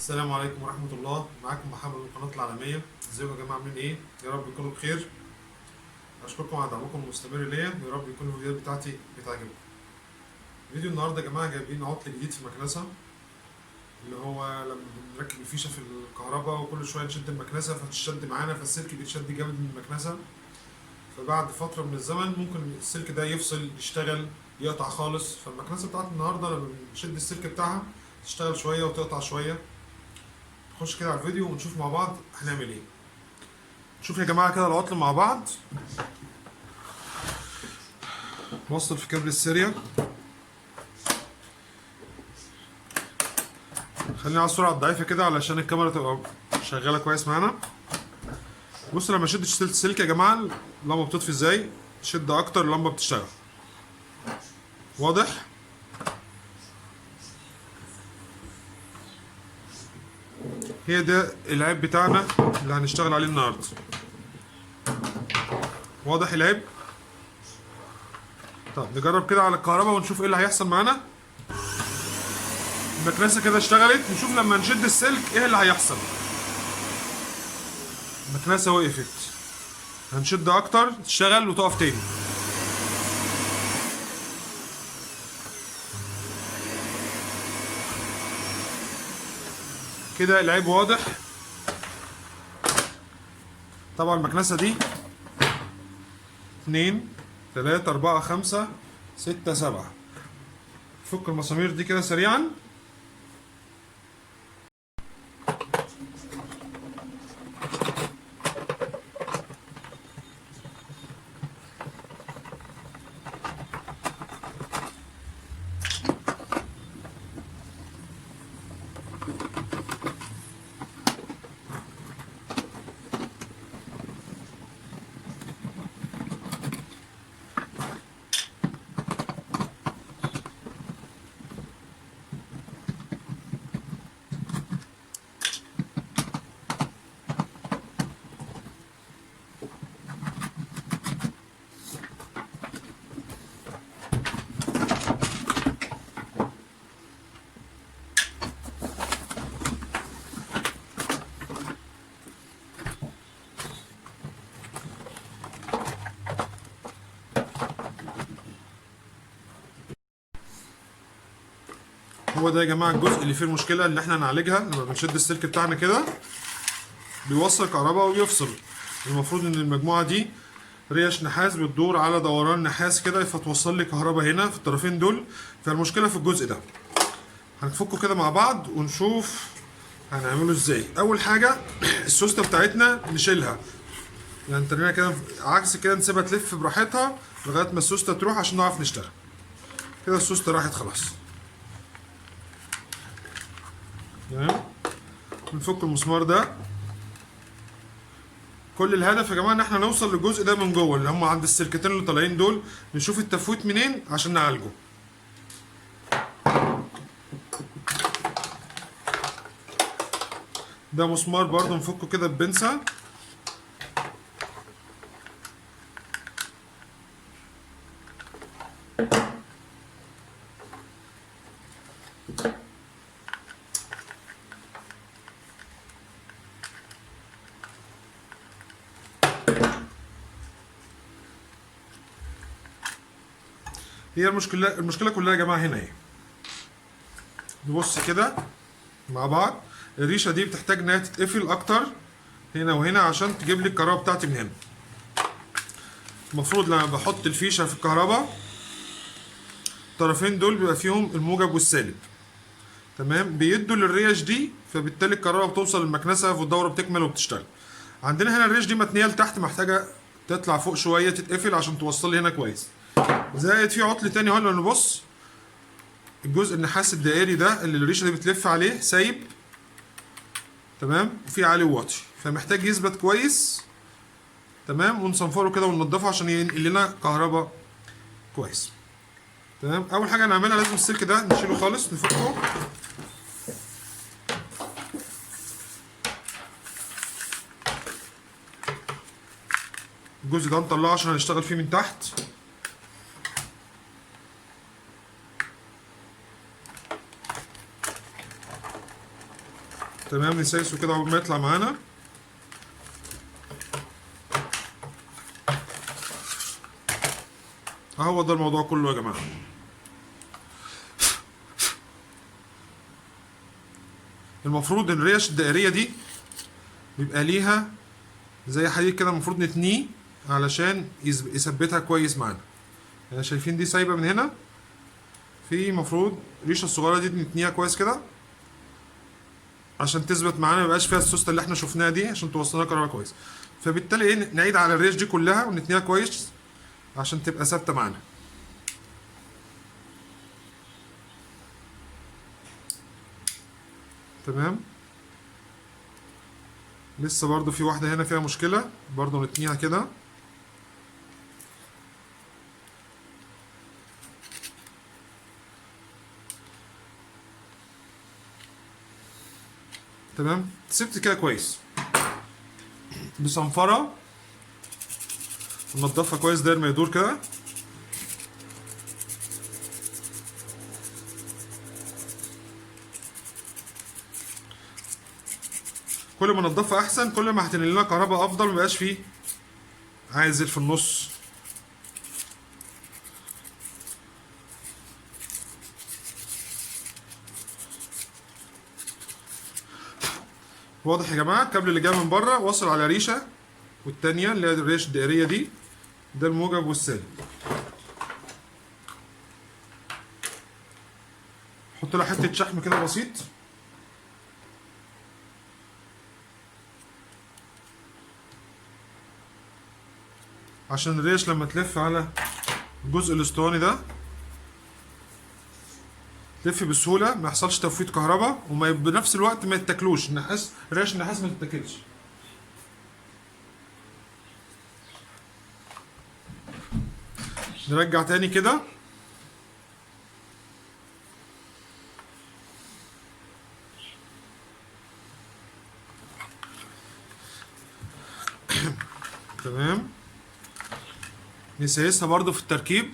السلام عليكم ورحمة الله. معاكم محمد من القناة العالمية. ازيكم يا جماعة، عاملين ايه؟ يا رب تكونوا بخير. اشكركم على دعمكم المستمر ليا، يا رب يكون الفيديوهات بتاعتي بتعجبكم. فيديو النهارده يا جماعة جايبين عطل جديد في المكنسة، اللي هو لما بنركب الفيشة في الكهرباء وكل شوية نشد المكنسة فتشد معانا، فالسلك بيتشد جامد من المكنسة، فبعد فترة من الزمن ممكن السلك ده يفصل، يشتغل، يقطع خالص. فالمكنسة بتاعت النهارده لما بنشد السلك بتاعها تشتغل شوية وتقطع شوية. نخش كده على الفيديو ونشوف مع بعض هنعمل ايه. شوف يا جماعة كده العطل مع بعض. وصل في كابل السيريا، خلينا على السرعة الضعيفة كده علشان الكاميرا تبقى شغالة كويس معانا. بص لما اشد السلك يا جماعة اللمبة بتطفي ازاي، شد اكتر اللمبة بتشتغل. واضح؟ هي ده العيب بتاعنا اللي هنشتغل عليه النهاردة. واضح العيب؟ طب نجرب كده على الكهرباء ونشوف ايه اللي هيحصل معانا. المكنسة كده اشتغلت، نشوف لما نشد السلك ايه اللي هيحصل. المكنسة وقفت، هنشد اكتر تشتغل وتقف تاني. كده العيب واضح. طبعا المكنسة دي 2 3 4 5 6 7. فك المسامير دي كده سريعا. هو ده يا جماعه الجزء اللي فيه المشكله اللي احنا هنعالجها. لما بنشد السلك بتاعنا كده بيوصل كهرباء ويفصل. المفروض ان المجموعه دي ريش نحاس بتدور على دوران نحاس كده، فتوصل لي كهرباء هنا في الطرفين دول. فالمشكله في الجزء ده. هنفكه كده مع بعض ونشوف هنعمله ازاي. اول حاجه السوسته بتاعتنا نشيلها، يعني ترميها كده عكس كده، نسيبها تلف براحتها لغايه ما السوسته تروح عشان نعرف نشتغل. كده السوسته راحت خلاص. تمام. بنفك المسمار ده. كل الهدف يا جماعه ان احنا نوصل للجزء ده من جوه اللي هم عند السلكتين اللي طالعين دول، نشوف التفويت منين عشان نعالجه. ده مسمار برضو نفكه كده ببنسة. هي المشكله كلها يا جماعه هنا اهي. نبص كده مع بعض. الريشه دي بتحتاج انها تتقفل اكتر هنا وهنا عشان تجيب لي الكهرباء بتاعتي من هنا. المفروض لما بحط الفيشه في الكهرباء الطرفين دول بيبقى فيهم الموجب والسالب، تمام، بيدوا للريش دي، فبالتالي الكهرباء بتوصل للمكنسه والدوره بتكمل وبتشتغل. عندنا هنا الريش دي متنيه لتحت، محتاجه تطلع فوق شويه تتقفل عشان توصل لي هنا كويس. زائد في عطل تاني اهو. لو نبص الجزء النحاس الدائري ده اللي الريشه دي بتلف عليه سايب، تمام، وفي عالي وواطي، فمحتاج يثبت كويس، تمام، ونصنفره كده وننضفه عشان ينقل لنا كهرباء كويس. تمام. اول حاجه هنعملها لازم السلك ده نشيله خالص، نفكه. الجزء ده نطلعه عشان هنشتغل فيه من تحت. تمام. نسيسه كده قبل ما يطلع معانا. اهو ده الموضوع كله يا جماعه. المفروض الريش الدائريه دي بيبقى ليها زي حديد كده، المفروض نتنيه علشان يثبتها كويس معانا. يعني شايفين دي سايبه من هنا، في مفروض الريشه الصغيره دي نتنيها كويس كده عشان تثبت معانا، ميبقاش فيها السوسته اللي احنا شفناها دي، عشان توصلنا كهرباء كويس. فبالتالي ايه، نعيد على الريش دي كلها ونتنيها كويس عشان تبقى ثابته معانا. تمام. لسه برضو في واحده هنا فيها مشكله، برضو نتنيها كده. تمام. سبت كده كويس بصنفره، ننضفها كويس داير ما يدور كده. كل ما ننضفها احسن، كل ما هتنقل لنا كهرباء افضل، مبقاش فيه عازل في النص. واضح يا جماعه؟ الكابل اللي جاي من بره واصل على ريشه، والتانيه اللي هي الريش الدائريه دي، ده الموجب والسالب. حط لها حته شحم كده بسيط عشان الريش لما تلف على الجزء الاسطواني ده تلف بسهوله، ما يحصلش تفويت كهرباء، وما بنفس الوقت ما يتاكلوش النحاس. ريش النحاس ما تتاكلش. نرجع تاني كده. تمام. نسيسها برضو في التركيب.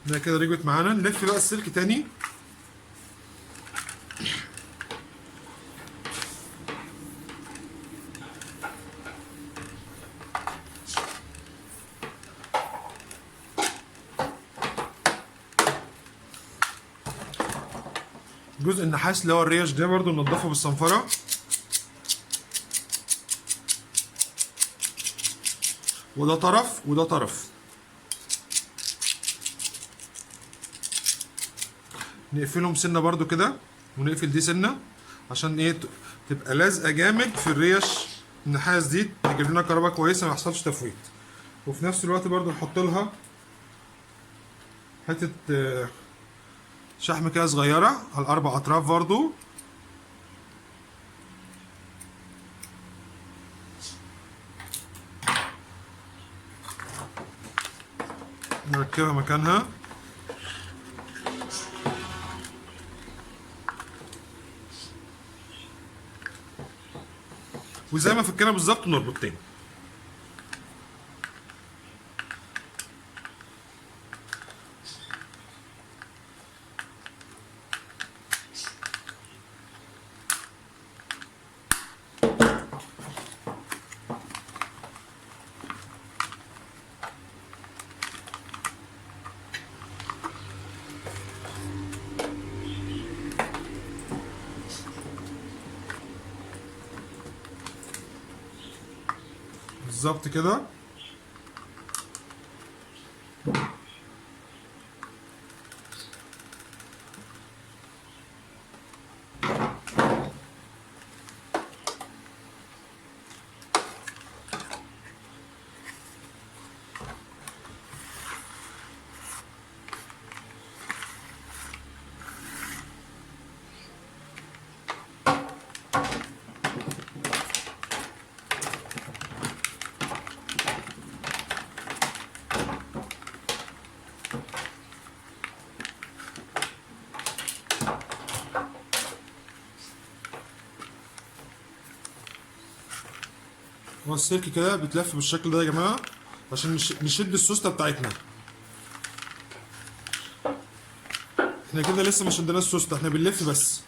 ده كده رجعت معانا. نلف بقى السلك تاني. جزء النحاس اللي هو الريش ده برضو ننضفه بالصنفرة. وده طرف وده طرف. نقفلهم سنة برضو كده، ونقفل دي سنة عشان ايه، تبقى لازقة جامد في الريش النحاس دي، تجيب لنا كهرباء كويسة، ما يحصلش تفويت. وفي نفس الوقت برضو نحط لها حتة شحم كده صغيرة على الأربع أطراف برضو. نركبها مكانها. وزي ما فكنا بالظبط نربط تاني. بالظبط كده. هو السلك كده بيتلف بالشكل ده يا جماعه عشان نشد السوسته بتاعتنا. احنا كده لسه ما شدناش السوسته، احنا بنلف بس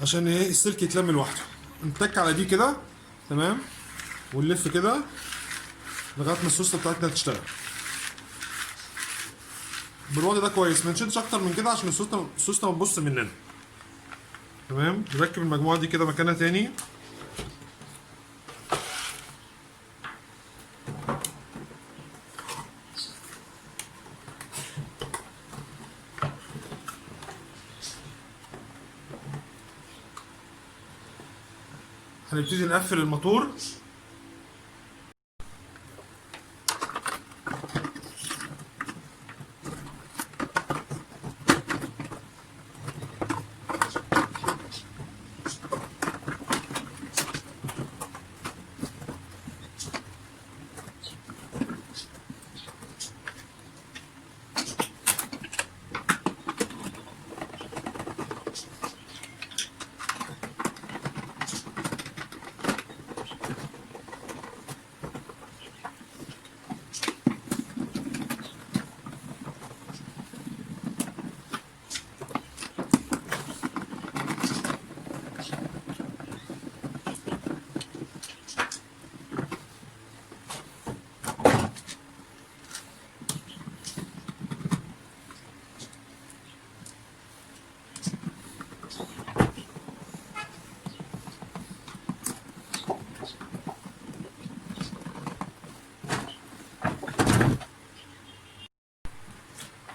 عشان ايه السلك يتلم لوحده. نتك على دي كده تمام ونلف كده لغايه ما السوسته بتاعتنا تشتغل بالوضع ده كويس. ما نشدش اكتر من كده عشان السوسته ما تبص مننا. تمام. نركب المجموعه دي كده مكانها تاني. هنبتدي نقفل الموتور.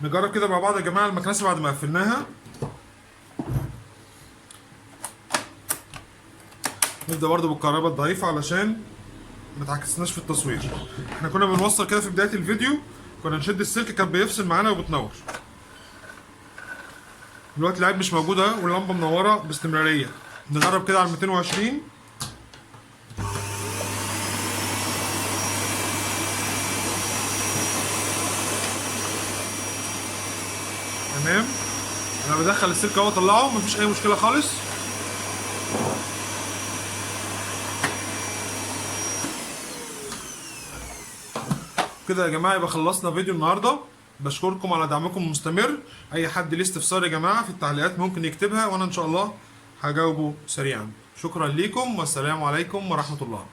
نجرب كده مع بعض يا جماعه المكنسه بعد ما قفلناها. نبدا برضو بالكهرباء الضعيفه علشان ما تعكسناش في التصوير. احنا كنا بنوصل كده في بدايه الفيديو، كنا نشد السلك كان بيفصل معانا وبتنور. دلوقتي العيب مش موجوده واللمبه منوره باستمراريه. نجرب كده على 220. تمام. انا بدخل السلك اهو اطلعه مفيش اي مشكله خالص. كده يا جماعه يبقى خلصنا فيديو النهارده. بشكركم على دعمكم المستمر. اي حد ليه استفسار يا جماعه في التعليقات ممكن يكتبها وانا ان شاء الله هجاوبه سريعا. شكرا ليكم والسلام عليكم ورحمه الله.